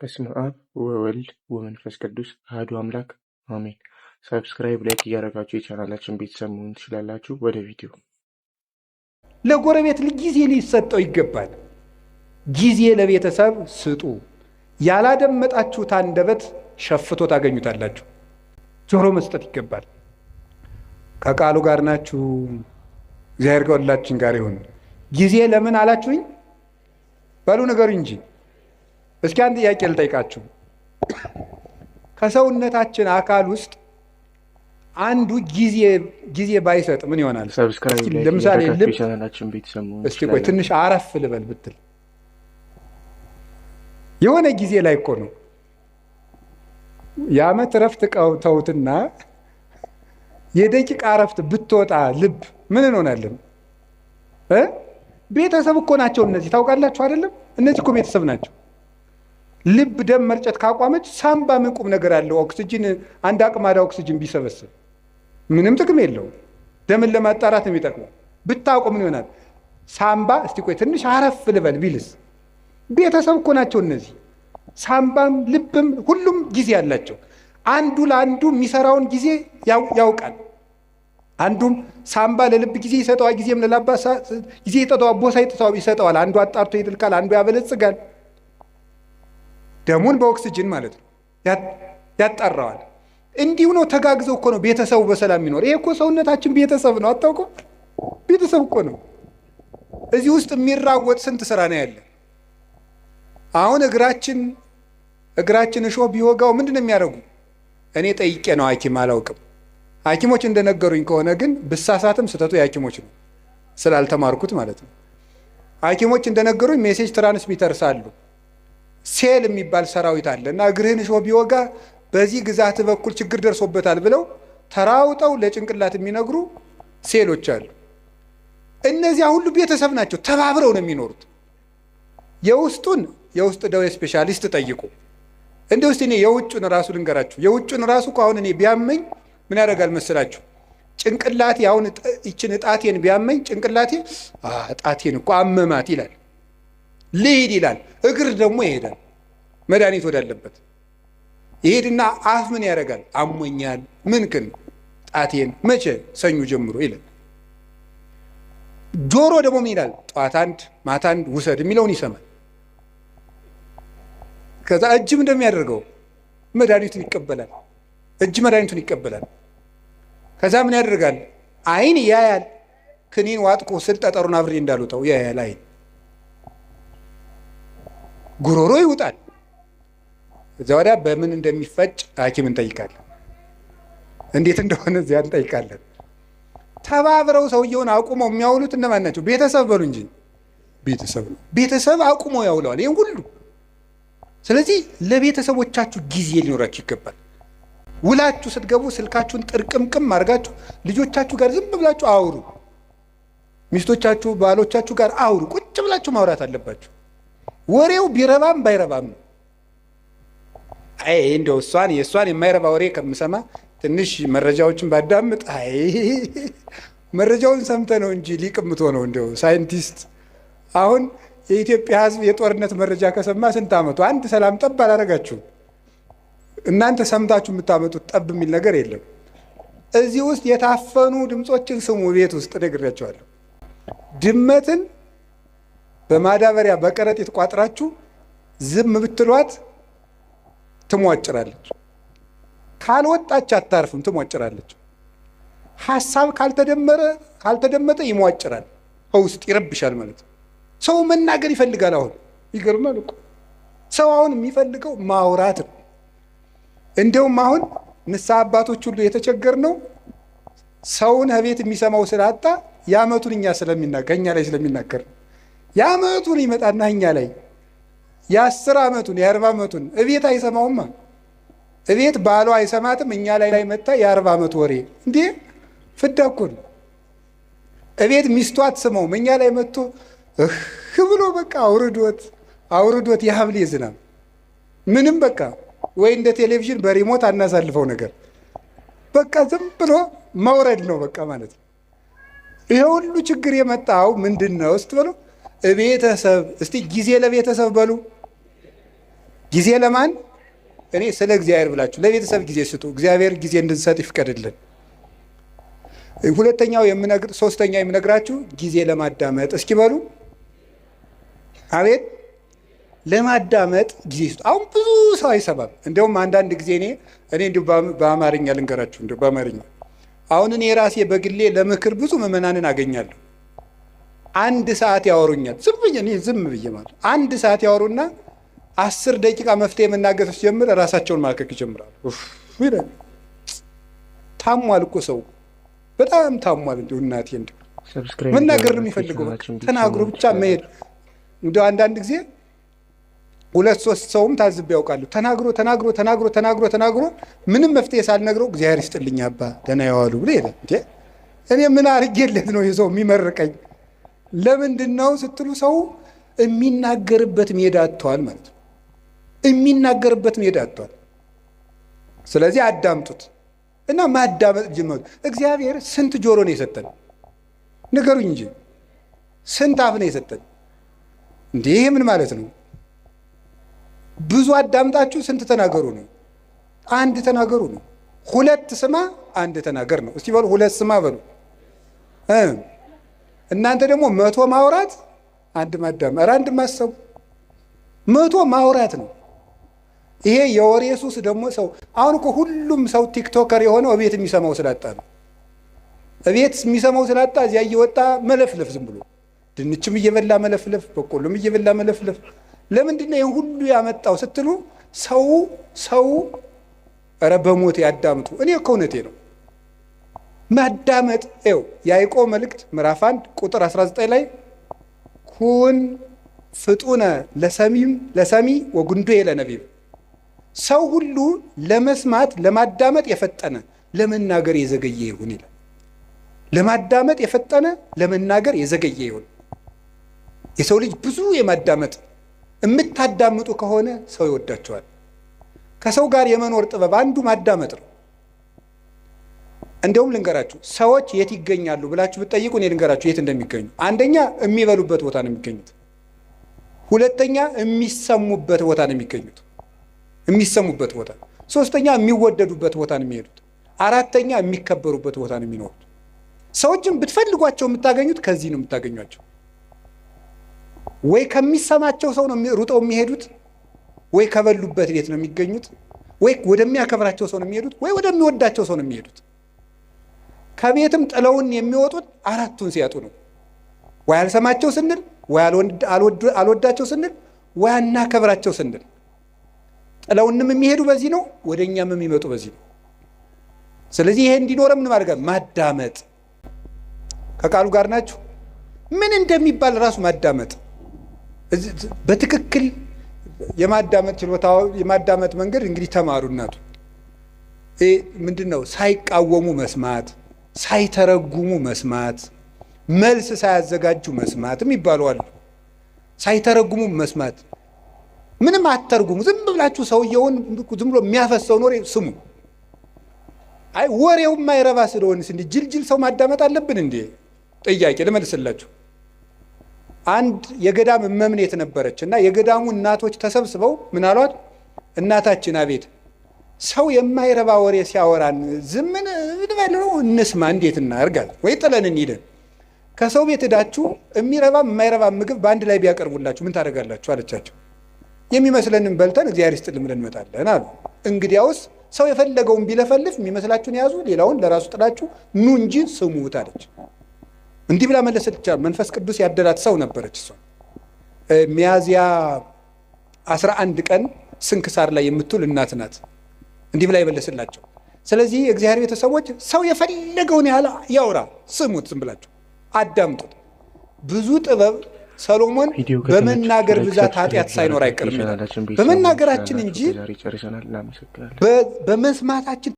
በስመ አብ ወወልድ ወመንፈስ ቅዱስ አሐዱ አምላክ አሜን። ሰብስክራይብ፣ ላይክ እያደረጋችሁ የቻናላችን ቤተሰብ መሆን ትችላላችሁ። ወደ ቪዲዮ። ለጎረቤት ጊዜ ሊሰጠው ይገባል። ጊዜ ለቤተሰብ ስጡ። ያላደመጣችሁት አንደበት ሸፍቶ ታገኙታላችሁ። ጆሮ መስጠት ይገባል። ከቃሉ ጋር ናችሁ። እግዚአብሔር ከሁላችን ጋር ይሁን። ጊዜ ለምን አላችሁኝ? በሉ ንገሩኝ እንጂ። እስኪ አንድ ጥያቄ ልጠይቃችሁ። ከሰውነታችን አካል ውስጥ አንዱ ጊዜ ባይሰጥ ምን ይሆናል? ሰብስክራይብ፣ ላይክ ለምሳሌ እያደረጋችሁ የቻናላችን ቤተሰብ መሆን እስቲ ቆይ ትንሽ አረፍ ልበል ብትል የሆነ ጊዜ ላይ እኮ ነው የዓመት እረፍት ተውትና የደቂቃ እረፍት ብትወጣ ልብ ምን እንሆናለን? ቤተሰብ እኮ ናቸው እነዚህ። ታውቃላችሁ አይደለም? እነዚህ እኮ ቤተሰብ ናቸው። ልብ ደም መርጨት ካቋመች ሳምባ ምን ቁም ነገር አለው? ኦክሲጅን አንድ አቅማዳ ኦክሲጅን ቢሰበስብ ምንም ጥቅም የለውም። ደምን ለማጣራት ነው የሚጠቅመው። ብታውቁ ምን ይሆናል? ሳምባ እስቲ ቆይ ትንሽ አረፍ ልበል ቢልስ? ቤተሰብ እኮ ናቸው እነዚህ። ሳምባም ልብም ሁሉም ጊዜ አላቸው። አንዱ ለአንዱ የሚሰራውን ጊዜ ያውቃል። አንዱም ሳምባ ለልብ ጊዜ ይሰጠዋል፣ ጊዜም ለላባ ጊዜ ይሰጠዋል፣ ቦሳ ይሰጠዋል። አንዱ አጣርቶ ይጥልቃል፣ አንዱ ያበለጽጋል። ደሙን በኦክሲጅን ማለት ነው ያጣራዋል። እንዲሁ ነው። ተጋግዘው እኮ ነው ቤተሰቡ በሰላም የሚኖር። ይሄ እኮ ሰውነታችን ቤተሰብ ነው። አታውቁም? ቤተሰብ እኮ ነው። እዚህ ውስጥ የሚራወጥ ስንት ስራ ነው ያለ። አሁን እግራችን እሾህ ቢወጋው ምንድን ነው የሚያደርጉ? እኔ ጠይቄ ነው ሐኪም አላውቅም። ሐኪሞች እንደነገሩኝ ከሆነ ግን ብሳሳትም ስህተቱ የሐኪሞች ነው ስላልተማርኩት ማለት ነው። ሐኪሞች እንደነገሩኝ ሜሴጅ ትራንስሚተርስ አሉ። ሴል የሚባል ሰራዊት አለ እና እግርህን እሾህ ቢወጋ በዚህ ግዛት በኩል ችግር ደርሶበታል ብለው ተራውጠው ለጭንቅላት የሚነግሩ ሴሎች አሉ። እነዚያ ሁሉ ቤተሰብ ናቸው። ተባብረው ነው የሚኖሩት። የውስጥ ደዌ ስፔሻሊስት ጠይቁ። እንደ ውስጥ እኔ የውጩን ራሱ ልንገራችሁ። የውጩን ራሱ አሁን እኔ ቢያመኝ ምን ያደርጋል መስላችሁ? ጭንቅላቴ አሁን ይችን እጣቴን ቢያመኝ ጭንቅላቴ እጣቴን እኮ አመማት ይላል፣ ልሂድ ይላል። እግር ደግሞ ይሄዳል መድኃኒት ወዳለበት ይሄድና አፍ ምን ያደርጋል? አሞኛል ምንክን ጣቴን መቼ ሰኞ ጀምሮ ይላል። ጆሮ ደግሞ ምን ይላል? ጠዋት አንድ ማታ አንድ ውሰድ የሚለውን ይሰማል። ከዛ እጅም እንደሚያደርገው መድኃኒቱን ይቀበላል። እጅ መድኃኒቱን ይቀበላል። ከዛ ምን ያደርጋል? አይን ያያል። ክኒን ዋጥቆ ስል ጠጠሩን አብሬ እንዳልወጣው ያያል አይን። ጉሮሮ ይውጣል። እዛ ወዲያ በምን እንደሚፈጭ ሐኪም እንጠይቃለን። እንዴት እንደሆነ እዚያ እንጠይቃለን። ተባብረው ሰውየውን አቁመው የሚያውሉት እነማን ናቸው? ቤተሰብ በሉ እንጂ ቤተሰብ ነው። ቤተሰብ አቁመው ያውለዋል ይህን ሁሉ። ስለዚህ ለቤተሰቦቻችሁ ጊዜ ሊኖራችሁ ይገባል። ውላችሁ ስትገቡ ስልካችሁን ጥርቅምቅም አድርጋችሁ ልጆቻችሁ ጋር ዝም ብላችሁ አውሩ። ሚስቶቻችሁ ባሎቻችሁ ጋር አውሩ። ቁጭ ብላችሁ ማውራት አለባችሁ። ወሬው ቢረባም ባይረባም ነው። እንደው የእሷን የማይረባ ወሬ ከምሰማ ትንሽ መረጃዎችን ባዳምጥ። መረጃውን ሰምተ ነው እንጂ ሊቅምቶ ነው። እንደው ሳይንቲስት አሁን የኢትዮጵያ ሕዝብ የጦርነት መረጃ ከሰማ ስንት ዓመቱ? አንድ ሰላም ጠብ አላረጋችሁም። እናንተ ሰምታችሁ የምታመጡት ጠብ የሚል ነገር የለም። እዚህ ውስጥ የታፈኑ ድምፆችን ስሙ። ቤት ውስጥ ነግሬያቸዋለሁ። ድመትን በማዳበሪያ በከረጢት ቋጥራችሁ ዝም ብትሏት ትሟጭራለች። ካልወጣች አታርፍም፣ ትሟጭራለች። ሀሳብ ካልተደመጠ ይሟጭራል፣ ውስጥ ይረብሻል ማለት ነው። ሰው መናገር ይፈልጋል። አሁን ይገርማል እኮ ሰው አሁን የሚፈልገው ማውራት ነው። እንደውም አሁን ንስሐ አባቶች ሁሉ የተቸገርነው ሰውን ቤት የሚሰማው ስላጣ የዓመቱን ከእኛ ላይ ስለሚናገር ነው። የዓመቱን ይመጣና እኛ ላይ የ10 ዓመቱን የ40 ዓመቱን እቤት አይሰማውማ። እቤት ባሏ አይሰማትም፣ እኛ ላይ መጣ የ40 ዓመት ወሬ። እንዴ ፍዳ እኮ ነው። እቤት ሚስቱ አትሰማውም፣ እኛ ላይ መጥቶ ብሎ በቃ አውርዶት የሀብሌ ዝናብ ምንም በቃ ወይ እንደ ቴሌቪዥን በሪሞት አናሳልፈው ነገር በቃ ዝም ብሎ መውረድ ነው በቃ ማለት ነው። ይሄ ሁሉ ችግር የመጣው ምንድን ነው ስትበሉ ቤተሰብ። እስቲ ጊዜ ለቤተሰብ በሉ። ጊዜ ለማን? እኔ ስለ እግዚአብሔር ብላችሁ ለቤተሰብ ጊዜ ስጡ። እግዚአብሔር ጊዜ እንድንሰጥ ይፍቀድልን። ሶስተኛ የምነግራችሁ ጊዜ ለማዳመጥ። እስኪ በሉ አቤት። ለማዳመጥ ጊዜ ስጡ። አሁን ብዙ ሰው አይሰማም። እንዲያውም አንዳንድ ጊዜ እኔ እንዲሁ በአማርኛ ልንገራችሁ፣ እንዲሁ በአማርኛ አሁን እኔ ራሴ በግሌ ለምክር ብዙ ምዕመናንን አገኛለሁ። 1 ሰዓት ያወሩኛል። ዝም ብዬ ማለት 1 ሰዓት ያወሩና 10 ደቂቃ መፍትሄ መናገር ሲጀምር ራሳቸውን ማከክ ይጀምራሉ። ታሟል እኮ ሰው በጣም ታሟል። እንዲሁ እናቴ እንዲሁ መናገር ነው የሚፈልገው። ተናግሮ ብቻ መሄድ። እንዲሁ አንዳንድ ጊዜ 2-3 ሰውም ታዝብ ያውቃሉ። ተናግሮ ምንም መፍትሄ ሳልነግረው እግዚአብሔር ይስጥልኝ አባ ደህና ያዋሉ ብሎ ይላል። እኔ ምን አድርጌለት ነው የሰው የሚመርቀኝ? ለምንድን ነው ስትሉ ሰው የሚናገርበት ሜዳ አጥቷል ማለት ነው። የሚናገርበት ሜዳ አጥቷል። ስለዚህ አዳምጡት እና ማዳመጥ ጀመሩ። እግዚአብሔር ስንት ጆሮ ነው የሰጠን? ንገሩኝ እንጂ ስንት አፍ ነው የሰጠን? ይሄ ምን ማለት ነው? ብዙ አዳምጣችሁ ስንት ተናገሩ ነው? 1 ተናገሩ ነው። 2 ስማ 1 ተናገር ነው። እስቲ በሉ 2 ስማ በሉ። እናንተ ደግሞ 100 ማውራት 1 ማዳመጥ። ኧረ 1 ማሰቡ 100 ማውራት ነው። ይሄ የወሬ ሱስ ደግሞ ሰው አሁን እኮ ሁሉም ሰው ቲክቶከር የሆነው እቤት የሚሰማው ስላጣ ነው። እቤት የሚሰማው ስላጣ እዚያ እየወጣ መለፍለፍ፣ ዝም ብሎ ድንችም እየበላ መለፍለፍ፣ በቆሎም እየበላ መለፍለፍ። ለምንድን ነው ይሄን ሁሉ ያመጣው ስትሉ ሰው ኧረ በሞት ያዳምጡ። እኔ እኮ እውነቴ ነው። ማዳመጥ ይኸው ያዕቆብ መልእክት ምዕራፍ 1 ቁጥር 19 ላይ ኩን ፍጡነ ለሰሚ ወጉንዶ ለነቢብ። ሰው ሁሉ ለመስማት ለማዳመጥ የፈጠነ ለመናገር የዘገየ ይሁን ይላል። ለማዳመጥ የፈጠነ ለመናገር የዘገየ ይሁን። የሰው ልጅ ብዙ የማዳመጥ የምታዳምጡ ከሆነ ሰው ይወዳቸዋል። ከሰው ጋር የመኖር ጥበብ አንዱ ማዳመጥ ነው። እንደውም ልንገራችሁ፣ ሰዎች የት ይገኛሉ ብላችሁ ብትጠይቁ እኔ ልንገራችሁ የት እንደሚገኙ። አንደኛ የሚበሉበት ቦታ ነው የሚገኙት። 2ኛ የሚሰሙበት ቦታ ነው የሚገኙት፣ የሚሰሙበት ቦታ። 3ኛ የሚወደዱበት ቦታ ነው የሚሄዱት። 4ኛ የሚከበሩበት ቦታ ነው የሚኖሩት። ሰዎችን ብትፈልጓቸው የምታገኙት ከዚህ ነው የምታገኟቸው። ወይ ከሚሰማቸው ሰው ነው ሩጠው የሚሄዱት፣ ወይ ከበሉበት ቤት ነው የሚገኙት፣ ወይ ወደሚያከብራቸው ሰው ነው የሚሄዱት፣ ወይ ወደሚወዳቸው ሰው ነው የሚሄዱት። ከቤትም ጥለውን የሚወጡት 4ቱን ሲያጡ ነው። ወይ አልሰማቸው ስንል፣ ወይ አልወዳቸው ስንል፣ ወይ አናከብራቸው ስንል። ጥለውንም የሚሄዱ በዚህ ነው፣ ወደኛም የሚመጡ በዚህ ነው። ስለዚህ ይሄ እንዲኖረ ምን ማድረግ? ማዳመጥ። ከቃሉ ጋር ናችሁ? ምን እንደሚባል ራሱ ማዳመጥ በትክክል የማዳመጥ ችሎታ የማዳመጥ መንገድ እንግዲህ ተማሩ። እናቱ ምንድነው? ሳይቃወሙ መስማት፣ ሳይተረጉሙ መስማት፣ መልስ ሳያዘጋጁ መስማት የሚባሉ አሉ። ሳይተረጉሙ መስማት። ምንም አትተርጉሙ። ዝም ብላችሁ ሰውየውን ዝም ብሎ የሚያፈሰውን ወሬ ስሙ። አይ ወሬው የማይረባ ስለሆነስ እንዴ ጅልጅል ሰው ማዳመጥ አለብን እንዴ? ጥያቄ ልመልስላችሁ። አንድ የገዳም መምኔት ነበረች እና የገዳሙ እናቶች ተሰብስበው ምን አሏት? እናታችን አቤት ሰው የማይረባ ወሬ ሲያወራን ዝምን ነው እንስማ፣ እንዴት እናርጋል? ወይ ጥለን እንሂደን። ከሰው ቤት ሄዳችሁ የሚረባ የማይረባ ምግብ በአንድ ላይ ቢያቀርቡላችሁ ምን ታደርጋላችሁ አለቻቸው። የሚመስለንን በልተን እግዚአብሔር ይስጥልን ብለን እንመጣለን አሉ። እንግዲያውስ ሰው የፈለገውን ቢለፈልፍ የሚመስላችሁን ያዙ፣ ሌላውን ለራሱ ጥላችሁ ኑ እንጂ ስሙት አለች። እንዲህ ብላ መለሰች። መንፈስ ቅዱስ ያደላት ሰው ነበረች። እሷ ሚያዝያ 11 ቀን ስንክሳር ላይ የምትውል እናት ናት። እንዲህ ብላ ይመለስላቸው። ስለዚህ የእግዚአብሔር ቤተሰቦች ሰው የፈለገውን ያህል ያውራ፣ ስሙት፣ ዝም ብላችሁ አዳምጡት። ብዙ ጥበብ ሰሎሞን በመናገር ብዛት ኃጢአት ሳይኖር አይቀርም በመናገራችን እንጂ በመስማታችን